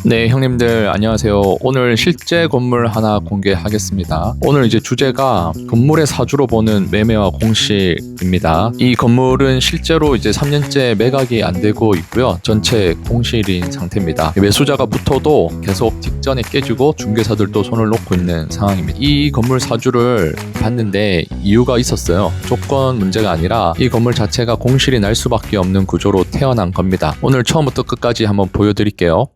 네, 형님들 안녕하세요. 오늘 실제 건물 하나 공개하겠습니다. 오늘 이제 주제가 건물의 사주로 보는 매매와 공실입니다. 이 건물은 실제로 이제 3년째 매각이 안 되고 있고요. 전체 공실인 상태입니다. 매수자가 붙어도 계속 직전에 깨지고 중개사들도 손을 놓고 있는 상황입니다. 이 건물 사주를 봤는데 이유가 있었어요. 조건 문제가 아니라 이 건물 자체가 공실이 날 수밖에 없는 구조로 태어난 겁니다. 오늘 처음부터 끝까지 한번 보여드릴게요.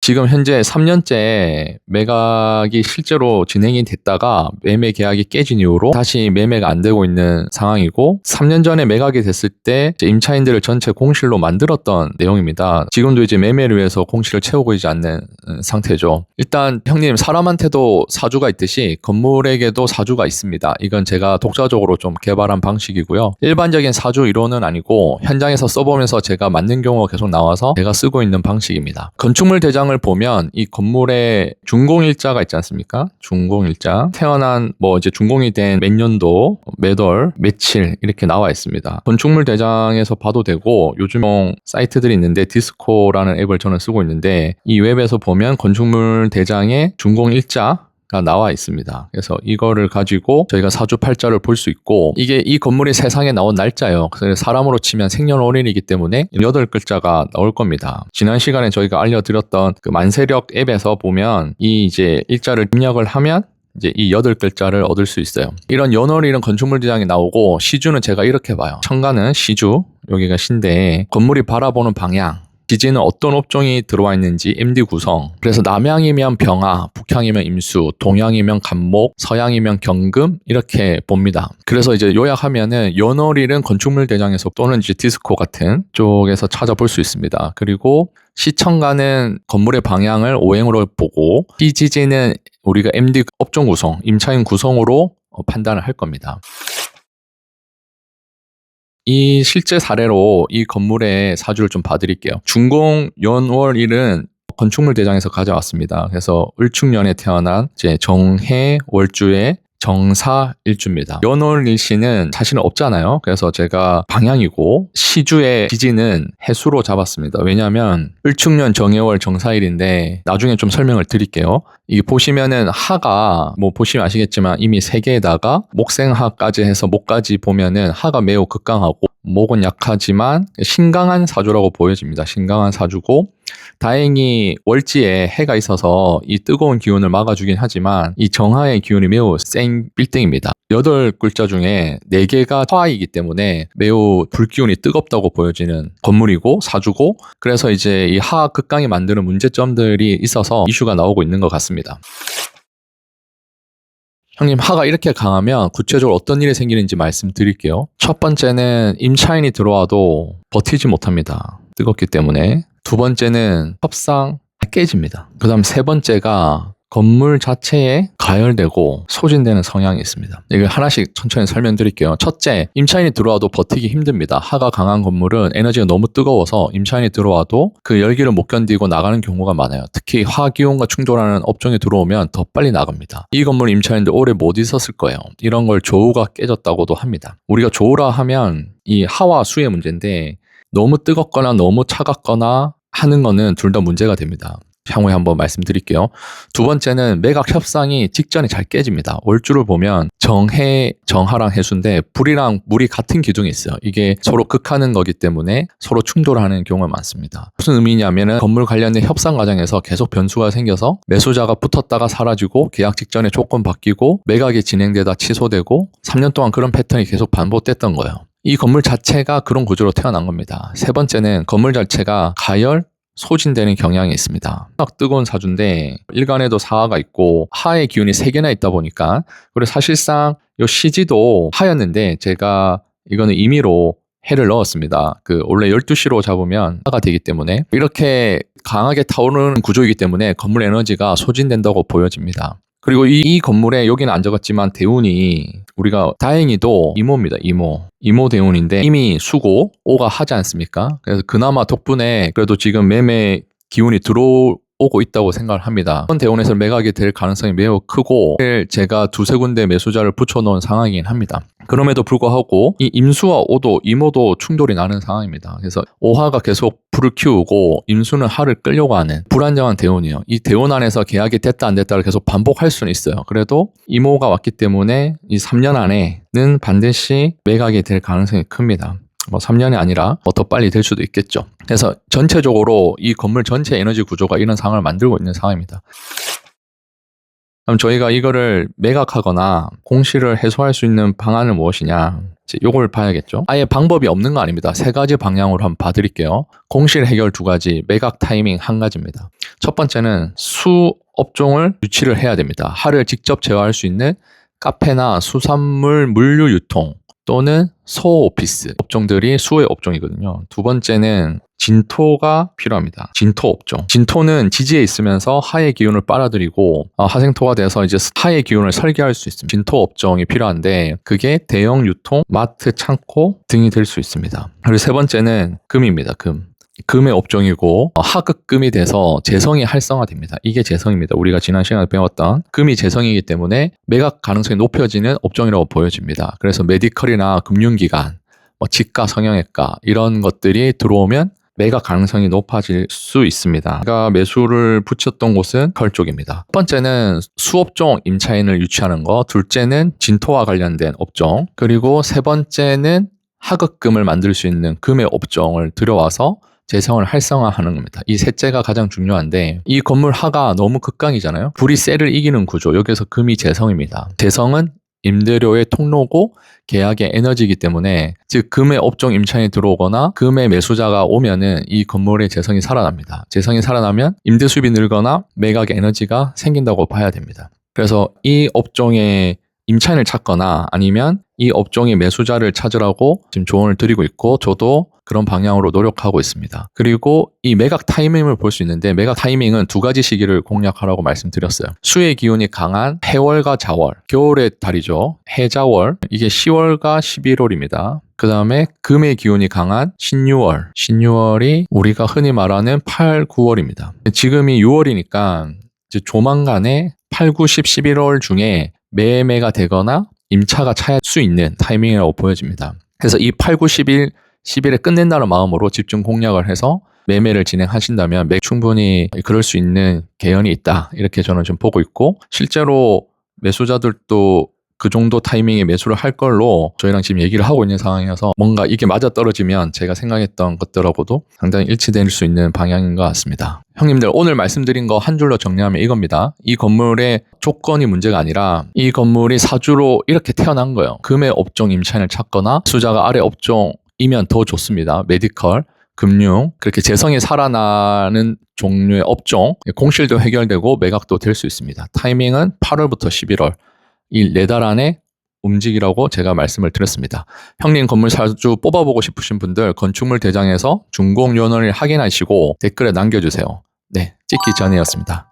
지금 현재 3년째 매각이 실제로 진행이 됐다가 매매 계약이 깨진 이후로 다시 매매가 안 되고 있는 상황이고, 3년 전에 매각이 됐을 때 임차인들을 전체 공실로 만들었던 내용입니다. 지금도 이제 매매를 위해서 공실을 채우고 있지 않는 상태죠. 일단 형님, 사람한테도 사주가 있듯이 건물에게도 사주가 있습니다. 이건 제가 독자적으로 좀 개발한 방식이고요. 일반적인 사주 이론은 아니고 현장에서 써보면서 제가 맞는 경우가 계속 나와서 제가 쓰고 있는 방식입니다. 건축물 대장을 보면 이 건물에 준공일자가 있지 않습니까? 준공일자, 태어난 이제 준공이 된 몇 년도, 몇 월, 며칠 이렇게 나와 있습니다. 건축물 대장에서 봐도 되고, 요즘용 사이트들이 있는데 디스코라는 앱을 저는 쓰고 있는데, 이 웹에서 보면 건축물 대장의 준공일자 가 나와 있습니다. 그래서 이거를 가지고 저희가 사주팔자를 볼 수 있고, 이게 이 건물이 세상에 나온 날짜예요. 그래서 사람으로 치면 생년월일이기 때문에 8글자가 나올 겁니다. 지난 시간에 저희가 알려드렸던 그 만세력 앱에서 보면 이 이제 일자를 입력을 하면 이제 이 8글자를 얻을 수 있어요. 이런 연월일은 건축물 대장이 나오고, 시주는 제가 이렇게 봐요. 천간은 시주, 여기가 신데, 건물이 바라보는 방향, 지지는 어떤 업종이 들어와 있는지 MD 구성, 그래서 남향이면 병화, 북향이면 임수, 동향이면 간목, 서향이면 경금 이렇게 봅니다. 그래서 이제 요약하면은 연월일은 건축물 대장에서 또는 이제 디스코 같은 쪽에서 찾아볼 수 있습니다. 그리고 시청가는 건물의 방향을 오행으로 보고, 시지지는 우리가 MD 업종 구성, 임차인 구성으로 판단을 할 겁니다. 이 실제 사례로 이 건물의 사주를 좀 봐드릴게요. 준공 연월일은 건축물 대장에서 가져왔습니다. 그래서 을축년에 태어난 이제 정해 월주의 정사일주입니다. 연월일시는 사실은 없잖아요. 그래서 제가 방향이고, 시주의 지지는 해수로 잡았습니다. 왜냐하면 을축년 정해월 정사일인데, 나중에 좀 설명을 드릴게요. 이게 보시면은 하가 보시면 아시겠지만 이미 3개에다가 목생하까지 해서 목까지 보면은 하가 매우 극강하고 목은 약하지만 신강한 사주라고 보여집니다. 신강한 사주고, 다행히 월지에 해가 있어서 이 뜨거운 기운을 막아주긴 하지만 이 정화의 기운이 매우 센 빌딩입니다. 8글자 중에 4개가 화이기 때문에 매우 불기운이 뜨겁다고 보여지는 건물이고 사주고, 그래서 이제 이 하 극강이 만드는 문제점들이 있어서 이슈가 나오고 있는 것 같습니다. 형님, 하가 이렇게 강하면 구체적으로 어떤 일이 생기는지 말씀드릴게요. 첫 번째는 임차인이 들어와도 버티지 못합니다. 뜨겁기 때문에. 두 번째는 협상 깨집니다. 그 다음 세 번째가 건물 자체에 가열되고 소진되는 성향이 있습니다. 이걸 하나씩 천천히 설명드릴게요. 첫째, 임차인이 들어와도 버티기 힘듭니다. 하가 강한 건물은 에너지가 너무 뜨거워서 임차인이 들어와도 그 열기를 못 견디고 나가는 경우가 많아요. 특히 화기운과 충돌하는 업종이 들어오면 더 빨리 나갑니다. 이 건물 임차인들 오래 못 있었을 거예요. 이런 걸 조우가 깨졌다고도 합니다. 우리가 조우라 하면 이 하와 수의 문제인데, 너무 뜨겁거나 너무 차갑거나 하는 거는 둘 다 문제가 됩니다. 향후에 한번 말씀드릴게요. 두 번째는 매각 협상이 직전에 잘 깨집니다. 월주를 보면 정해, 정하랑 해수인데 불이랑 물이 같은 기둥이 있어요. 이게 서로 극하는 거기 때문에 서로 충돌하는 경우가 많습니다. 무슨 의미냐면은 건물 관련된 협상 과정에서 계속 변수가 생겨서 매수자가 붙었다가 사라지고, 계약 직전에 조건 바뀌고, 매각이 진행되다 취소되고, 3년 동안 그런 패턴이 계속 반복됐던 거예요. 이 건물 자체가 그런 구조로 태어난 겁니다. 세 번째는 건물 자체가 가열, 소진되는 경향이 있습니다. 딱 뜨거운 사주인데 일간에도 사화가 있고 하의 기운이 3개나 있다 보니까, 그리고 사실상 이 시지도 하였는데 제가 이거는 임의로 해를 넣었습니다. 원래 12시로 잡으면 하가 되기 때문에 이렇게 강하게 타오르는 구조이기 때문에 건물 에너지가 소진된다고 보여집니다. 그리고 이 건물에 여기는 안 적었지만 대운이 우리가 다행히도 이모입니다. 이모 대운인데 이미 수고, 오가 하지 않습니까? 그래서 그나마 덕분에 그래도 지금 매매 기운이 오고 있다고 생각을 합니다. 이번 대운에서 매각이 될 가능성이 매우 크고 제가 두세 군데 매수자를 붙여놓은 상황이긴 합니다. 그럼에도 불구하고 이 임수와 오도, 임오도 충돌이 나는 상황입니다. 그래서 오화가 계속 불을 키우고 임수는 화를 끌려고 하는 불안정한 대운이에요. 이 대운 안에서 계약이 됐다 안 됐다를 계속 반복할 수는 있어요. 그래도 임오가 왔기 때문에 이 3년 안에는 반드시 매각이 될 가능성이 큽니다. 뭐 3년이 아니라 더 빨리 될 수도 있겠죠. 그래서 전체적으로 이 건물 전체 에너지 구조가 이런 상황을 만들고 있는 상황입니다. 그럼 저희가 이거를 매각하거나 공시를 해소할 수 있는 방안은 무엇이냐? 요걸 봐야겠죠. 아예 방법이 없는 거 아닙니다. 세 가지 방향으로 한번 봐드릴게요. 공실 해결 두 가지, 매각 타이밍 한 가지입니다. 첫 번째는 수 업종을 유치를 해야 됩니다. 하를 직접 제어할 수 있는 카페나 수산물 물류 유통 또는 소오피스 업종들이 수의 업종이거든요. 두 번째는 진토가 필요합니다. 진토 업종. 진토는 지지에 있으면서 하의 기운을 빨아들이고 하생토가 돼서 이제 하의 기운을 설계할 수 있습니다. 진토 업종이 필요한데 그게 대형 유통, 마트, 창고 등이 될 수 있습니다. 그리고 세 번째는 금입니다. 금의 업종이고 하극금이 돼서 재성이 활성화됩니다. 이게 재성입니다. 우리가 지난 시간에 배웠던 금이 재성이기 때문에 매각 가능성이 높여지는 업종이라고 보여집니다. 그래서 메디컬이나 금융기관, 치과, 성형외과 이런 것들이 들어오면 매각 가능성이 높아질 수 있습니다. 제가 매수를 붙였던 곳은 컬 쪽입니다. 첫 번째는 수업종 임차인을 유치하는 거, 둘째는 진토와 관련된 업종, 그리고 세 번째는 하극금을 만들 수 있는 금의 업종을 들여와서 재성을 활성화하는 겁니다. 이 셋째가 가장 중요한데 이 건물 하가 너무 극강이잖아요. 불이 쇠를 이기는 구조, 여기서 금이 재성입니다. 재성은 임대료의 통로고 계약의 에너지이기 때문에 즉 금의 업종 임차인이 들어오거나 금의 매수자가 오면은 이 건물의 재성이 살아납니다. 재성이 살아나면 임대 수입이 늘거나 매각의 에너지가 생긴다고 봐야 됩니다. 그래서 이 업종의 임차인을 찾거나 아니면 이 업종의 매수자를 찾으라고 지금 조언을 드리고 있고 저도 그런 방향으로 노력하고 있습니다. 그리고 이 매각 타이밍을 볼 수 있는데 매각 타이밍은 두 가지 시기를 공략하라고 말씀드렸어요. 수의 기운이 강한 해월과 자월, 겨울의 달이죠. 해자월, 이게 10월과 11월입니다. 그 다음에 금의 기운이 강한 신유월, 신유월이 우리가 흔히 말하는 8, 9월입니다. 지금이 6월이니까 이제 조만간에 8, 9, 10, 11월 중에 매매가 되거나 임차가 차일 수 있는 타이밍이라고 보여집니다. 그래서 이 8, 9, 11, 10일에 끝낸다는 마음으로 집중 공략을 해서 매매를 진행하신다면 충분히 그럴 수 있는 개연이 있다. 이렇게 저는 좀 보고 있고 실제로 매수자들도 그 정도 타이밍에 매수를 할 걸로 저희랑 지금 얘기를 하고 있는 상황이어서 뭔가 이게 맞아떨어지면 제가 생각했던 것들하고도 상당히 일치될 수 있는 방향인 것 같습니다. 형님들 오늘 말씀드린 거 한 줄로 정리하면 이겁니다. 이 건물의 조건이 문제가 아니라 이 건물이 사주로 이렇게 태어난 거예요. 금의 업종 임차인을 찾거나 수자가 아래 업종이면 더 좋습니다. 메디컬, 금융, 그렇게 재성이 살아나는 종류의 업종, 공실도 해결되고 매각도 될 수 있습니다. 타이밍은 8월부터 11월. 이 4달 안에 움직이라고 제가 말씀을 드렸습니다. 형님 건물 사주 뽑아보고 싶으신 분들 건축물 대장에서 준공연원을 확인하시고 댓글에 남겨주세요. 네, 찍기 전이었습니다.